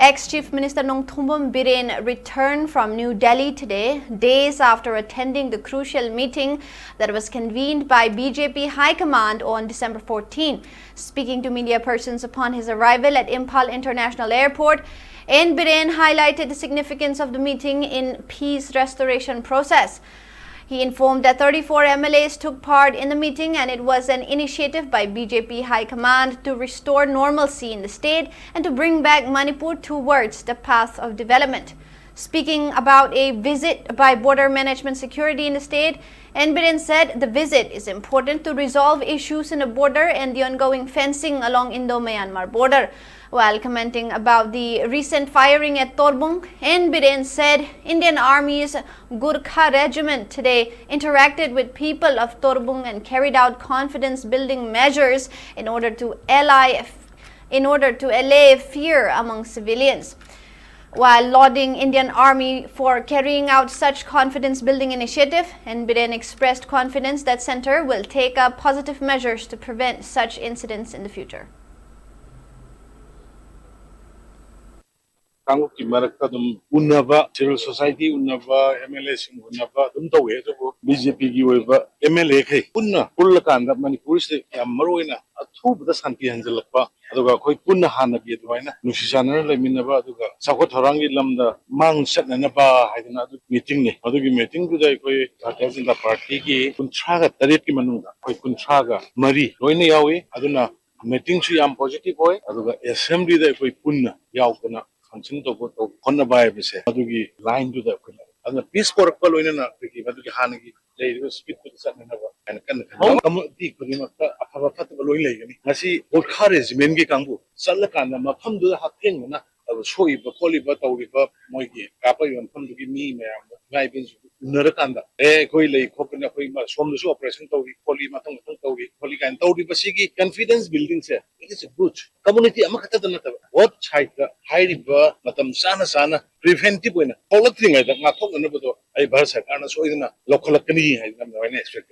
Ex-Chief Minister Nongthombam Biren returned from New Delhi today, days after attending the crucial meeting that was convened by BJP High Command on December 14. Speaking to media persons upon his arrival at Imphal International Airport, N. Biren highlighted the significance of the meeting in peace restoration process. He informed that 34 MLAs took part in the meeting and it was an initiative by BJP High Command to restore normalcy in the state and to bring back Manipur towards the path of development. Speaking about a visit by Border Management Security in the state, N. Biren said the visit is important to resolve issues in the border and the ongoing fencing along Indo-Myanmar border. While commenting about the recent firing at Torbung, N. Biren said Indian Army's Gurkha Regiment today interacted with people of Torbung and carried out confidence-building measures in order to allay fear among civilians. While lauding Indian Army for carrying out such confidence-building initiative, N. Biren expressed confidence that Centre will take up positive measures to prevent such incidents in the future. Kanguk ki marakta dum unnava civil society unnava MLA sing unnava dum tawe jo BJP gi oiba MLA khai punna pullakanda Manipur se yam maroina athubda santi hanjalakpa aduga khoi punna hana bi adwaina nusisana leminaba aduga sakot thorangi lamda mang satnana ba haidana adu meeting ni adugi meeting du dai khoi Bharatiya Janata Party gi kunthra ga taret ki manunga khoi kunthra ga mari loina yawi aduna meeting su yam positive hoy aduga assembly dai khoi punna yawkana function to go to on by bise adugi line to the and the peace for kolona na ki adugi hanagi le speed to the sun na and kan di kulimata afaba fat loin le gani ngasi Gurkha regiment gi kangbu salkan na mafam du hatheng na soi ba koli ba tawi ba moi gi ka pa yon pham du gi mi me ngai bin narakanda koi le khopna koi ma som du operation tawi koli ma thang tawi koli kan tawi ba sigi confidence building se it is a good community amakata na ta what side high matam sana preventive oina polak thing ai da nga thok na bodo ai bhar sarkar na soidna lokholakani hai na expect